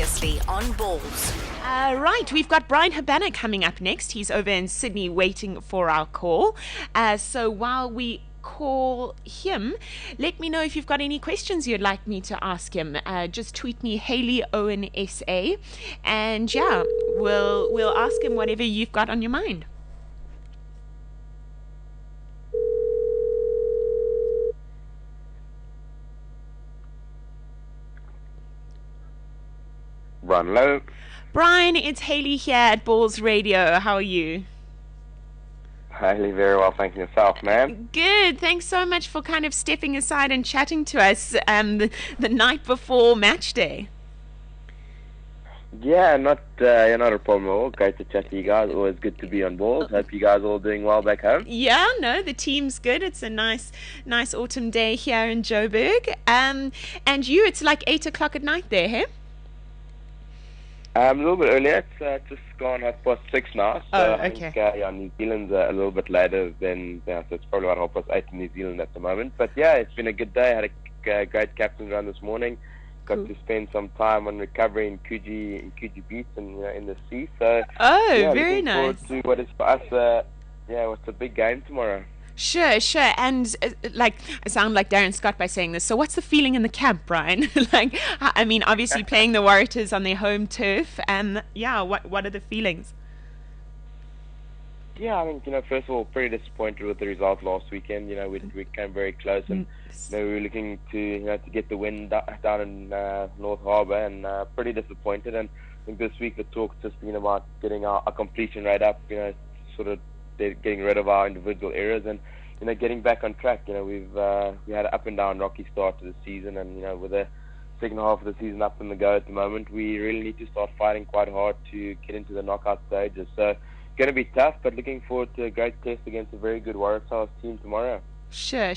Previously on Balls. Right, we've got Bryan Habana coming up next. He's over in Sydney waiting for our call. So while we call him, let me know if you've got any questions you'd like me to ask him. Just tweet me Hayley OSA, and yeah, we'll ask him whatever you've got on your mind. Run low. Bryan, it's Hayley here at Balls Radio. How are you? Hayley, very well, thank you. Yourself, man. Good. Thanks so much for kind of stepping aside and chatting to us the night before match day. Yeah, not a problem at all. Great to chat to you guys. Always good to be on Balls. Hope you guys are all doing well back home. Yeah, no, the team's good. It's a nice autumn day here in Joburg. And you, it's like 8 o'clock at night there, hey? A little bit earlier. It's just gone 6:30 now. So okay. I think New Zealand's a little bit later than so it's probably about 8:30 in New Zealand at the moment. But yeah, it's been a good day. I had a great captain's run this morning. Got to spend some time on recovery in Coogee Beach and in the sea. So very nice. Looking forward to what is for us. What's a big game tomorrow. Sure. And I sound like Darren Scott by saying this. So what's the feeling in the camp, Bryan? Obviously playing the Warriors on their home turf. What are the feelings? Yeah, I think, first of all, pretty disappointed with the result last weekend. We came very close and we were looking to get the win down in North Harbour, and pretty disappointed. And I think this week the talk's just been about getting our completion rate up, sort of getting rid of our individual errors and getting back on track. We had an up and down rocky start to the season, and with the second half of the season up in the go at the moment, we really need to start fighting quite hard to get into the knockout stages. So going to be tough, but looking forward to a great test against a very good Warriors team tomorrow. Sure.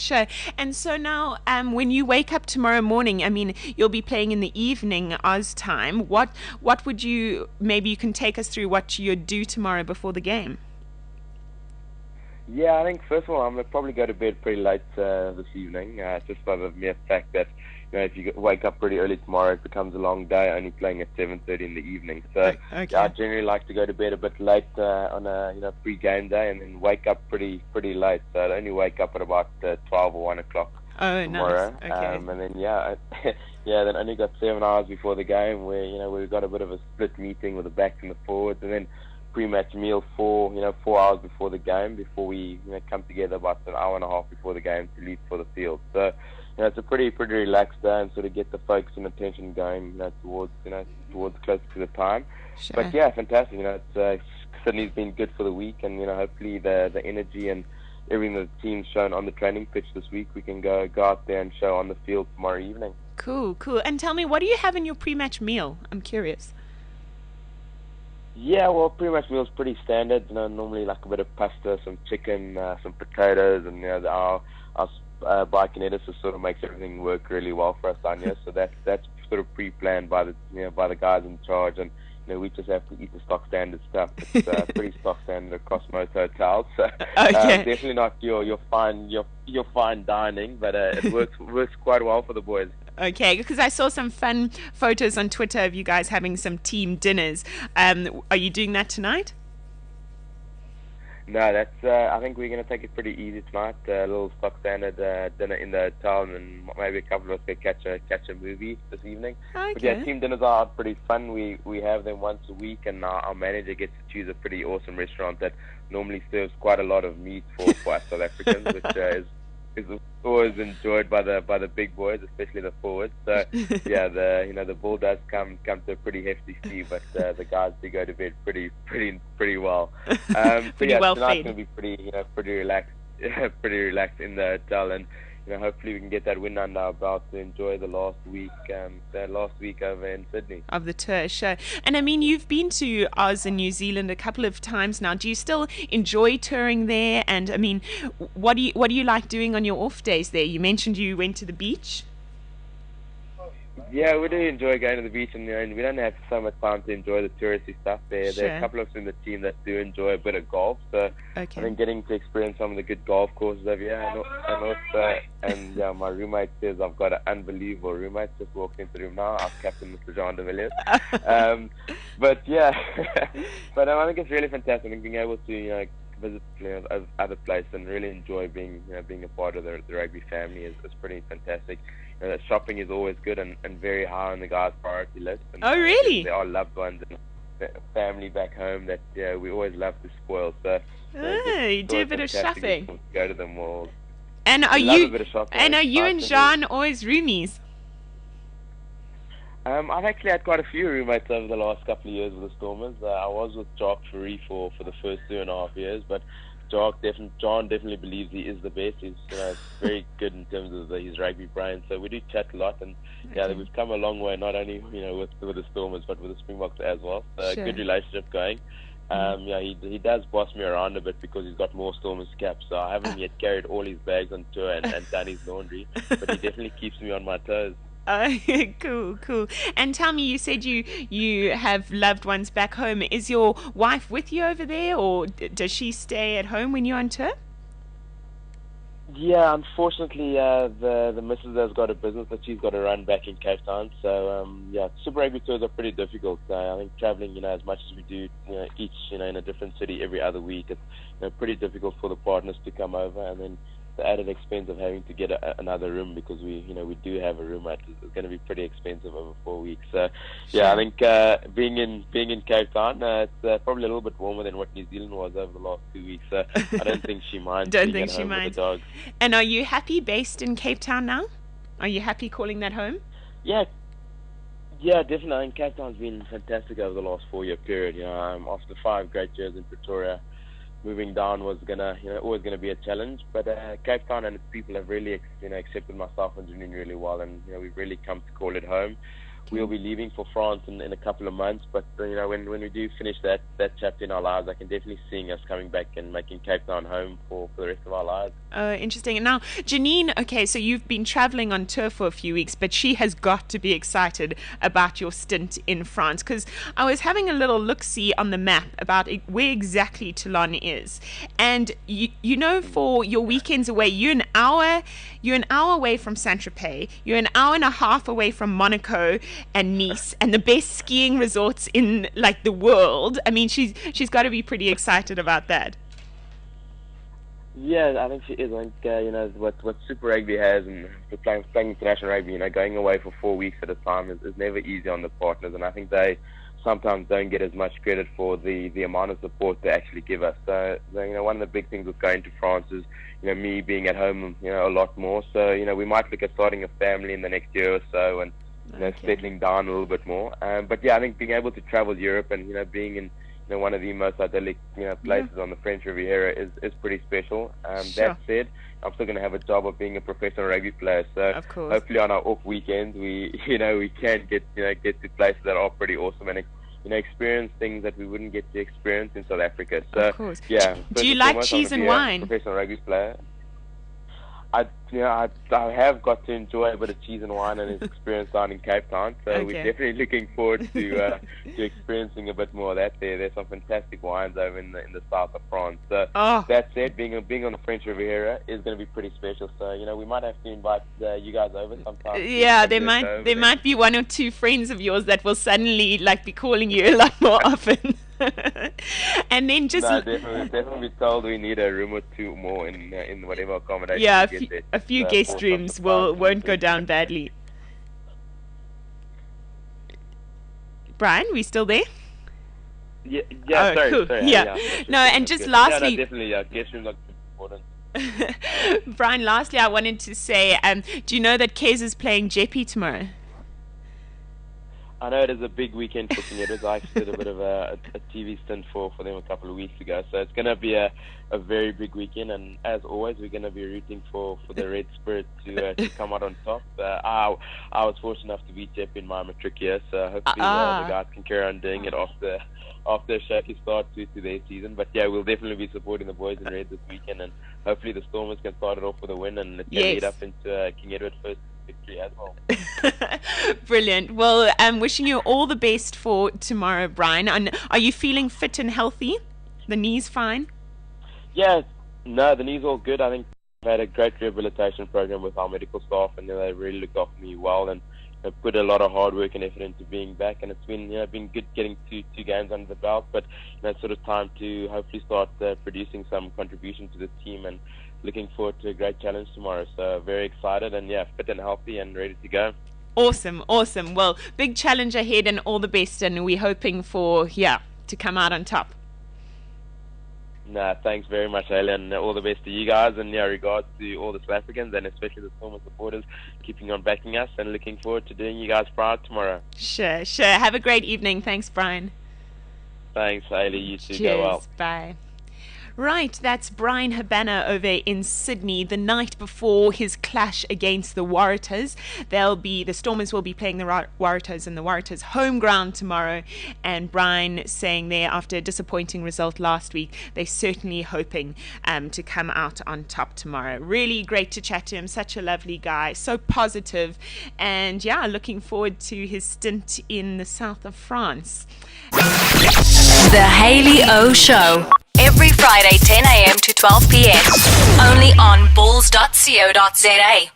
And so now, when you wake up tomorrow morning, you'll be playing in the evening Oz time. What would maybe you can take us through what you'd do tomorrow before the game? Yeah, I think first of all, I'm going to probably go to bed pretty late this evening, just by the mere fact that, if you wake up pretty early tomorrow, it becomes a long day, only playing at 7:30 in the evening. So okay. I generally like to go to bed a bit late on a pre-game day, and then wake up pretty late. So I'd only wake up at about 12 or 1 o'clock tomorrow. Nice. Okay. And then then only got 7 hours before the game, where we've got a bit of a split meeting with the backs and the forwards, and then pre-match meal 4 hours before the game, before we come together about an hour and a half before the game to leave for the field. So it's a pretty relaxed day, and sort of get the focus and attention going towards close to the time. Sure. But yeah, fantastic. Sydney's been good for the week, and hopefully the energy and everything that the team's shown on the training pitch this week, we can go out there and show on the field tomorrow evening. Cool. And tell me, what do you have in your pre-match meal? I'm curious. Yeah, well, pretty much meal's pretty standard. Normally like a bit of pasta, some chicken, some potatoes, and our bike kineticist sort of makes everything work really well for us down here. So that's sort of pre-planned by the guys in charge, and we just have to eat the stock standard stuff. It's pretty stock standard across most hotels. So Okay. definitely not your fine dining, but it works quite well for the boys. Okay, because I saw some fun photos on Twitter of you guys having some team dinners. Are you doing that tonight? No, that's. I think we're going to take it pretty easy tonight. A little stock standard dinner in the hotel, and maybe a couple of us go catch a movie this evening. Okay. But yeah, team dinners are pretty fun. We have them once a week, and our manager gets to choose a pretty awesome restaurant that normally serves quite a lot of meat for us South Africans, which is always enjoyed by the big boys, especially the forwards. So yeah, the ball does come to a pretty hefty stew, but the guys do go to bed pretty well. Pretty well tonight's fed. going to be pretty relaxed, pretty relaxed in the hotel, and hopefully we can get that win under our belt to enjoy the last week over in Sydney Of the tour, sure. And you've been to Oz in New Zealand a couple of times now. Do you still enjoy touring there? And what do you like doing on your off days there? You mentioned you went to the beach. Yeah, we do enjoy going to the beach, and we don't have so much time to enjoy the touristy stuff. There are a couple of us in the team that do enjoy a bit of golf, so I think getting to experience some of the good golf courses over here, and yeah, my roommate says I've got an unbelievable roommate. Just walked into the room now. I've Captain Mr. Jean de Villiers. But yeah, but I think it's really fantastic and being able to visit other places and really enjoy being a part of the rugby family is pretty fantastic. Shopping is always good and very high on the guys' priority list. And, oh, really? There are loved ones and family back home that we always love to spoil. So you do a bit of shopping. Go to the malls. And are you and Jean always roomies? I've actually had quite a few roommates over the last couple of years with the Stormers. I was with Jock Fourie for the first 2.5 years, but John definitely believes he is the best. He's very good in terms of his rugby brain. So we do chat a lot, and we've come a long way. Not only with the Stormers, but with the Springboks as well. So good relationship going. He does boss me around a bit because he's got more Stormers caps. So I haven't yet carried all his bags on tour and done his laundry, but he definitely keeps me on my toes. Cool. And tell me, you said you have loved ones back home. Is your wife with you over there, or does she stay at home when you're on tour? Yeah, unfortunately, the missus has got a business that she's got to run back in Cape Town. So Super Rugby tours are pretty difficult. I think traveling, as much as we do, each in a different city every other week, it's pretty difficult for the partners to come over, and then the added expense of having to get another room because we do have a roommate is going to be pretty expensive over 4 weeks. So I think being in Cape Town, it's probably a little bit warmer than what New Zealand was over the last 2 weeks. So I don't think she minds. With the dogs. And are you happy based in Cape Town now? Are you happy calling that home? Yeah, definitely. I think Cape Town's been fantastic over the last 4-year period. After 5 great years in Pretoria, moving down was always gonna be a challenge, but Cape Town and its people have really accepted myself and Janine really well, and we've really come to call it home. We'll be leaving for France in a couple of months, but when we do finish that chapter in our lives, I can definitely see us coming back and making Cape Town home for the rest of our lives. Interesting. And now, Janine, okay, so you've been traveling on tour for a few weeks, but she has got to be excited about your stint in France, because I was having a little look-see on the map about where exactly Toulon is, and for your weekends away, you're an hour away from Saint-Tropez, you're an hour and a half away from Monaco and Nice, and the best skiing resorts in the world. I mean, she's got to be pretty excited about that. Yeah, I think she is. I think what Super Rugby has, and playing international rugby, going away for 4 weeks at a time is never easy on the partners, and I think they sometimes don't get as much credit for the amount of support they actually give us. So one of the big things with going to France is me being at home a lot more. So we might look at starting a family in the next year or so, and settling down a little bit more. But I think being able to travel Europe and being in one of the most idyllic places on the French Riviera is pretty special. That said, I'm still going to have a job of being a professional rugby player. So hopefully on our off weekends we can get to places that are pretty awesome and experience things that we wouldn't get to experience in South Africa. So do you like cheese and wine? Professional rugby player. I have got to enjoy a bit of cheese and wine and his experience down in Cape Town. So we're definitely looking forward to experiencing a bit more of that there. There's some fantastic wines over in the south of France. So that said, being on the French Riviera is going to be pretty special. So we might have to invite you guys over sometime. Yeah, there might be one or two friends of yours that will suddenly be calling you a lot more often. And then just definitely told we need a room or two more in whatever accommodation. Yeah, a few guest rooms won't go down badly. Brian, we still there? Yeah. Sorry. Yeah. No, and just lastly, definitely, guest rooms are important. Brian, lastly, I wanted to say, do you know that Kez is playing Jeppy tomorrow? I know it is a big weekend for King Edwards. I actually did a bit of a TV stint for them a couple of weeks ago. So it's going to be a very big weekend. And as always, we're going to be rooting for the Red Spirit to come out on top. I was fortunate enough to beat Jeff in my matric year. So hopefully the guys can carry on doing it after a shaky start to their season. But we'll definitely be supporting the boys in red this weekend. And hopefully the Stormers can start it off with a win. And it can lead up into King Edward victory as well. Brilliant. Well, I'm wishing you all the best for tomorrow, Bryan. And are you feeling fit and healthy? The knee's fine? Yeah, no, the knee's all good. I think I've had a great rehabilitation program with our medical staff, and they really looked after me well, and put a lot of hard work and effort into being back. And it's been good getting two games under the belt, but it's sort of time to hopefully start producing some contribution to the team, and looking forward to a great challenge tomorrow. So very excited, and fit and healthy and ready to go. Awesome. Well, big challenge ahead and all the best, and we're hoping for to come out on top. No, thanks very much, Hayley, and all the best to you guys, and regards to all the South Africans and especially the Stomers supporters keeping on backing us, and looking forward to doing you guys proud tomorrow. Sure. Have a great evening. Thanks, Bryan. Thanks, Hayley. You too. Cheers. Go well. Bye. Right, that's Bryan Habana over in Sydney the night before his clash against the Waratahs. The Stormers will be playing the Waratahs in the Waratahs home ground tomorrow, and Bryan saying there after a disappointing result last week, they're certainly hoping to come out on top tomorrow. Really great to chat to him, such a lovely guy, so positive, and looking forward to his stint in the south of France. The Hayley O Show. Every Friday, 10 a.m. to 12 p.m. Only on bulls.co.za.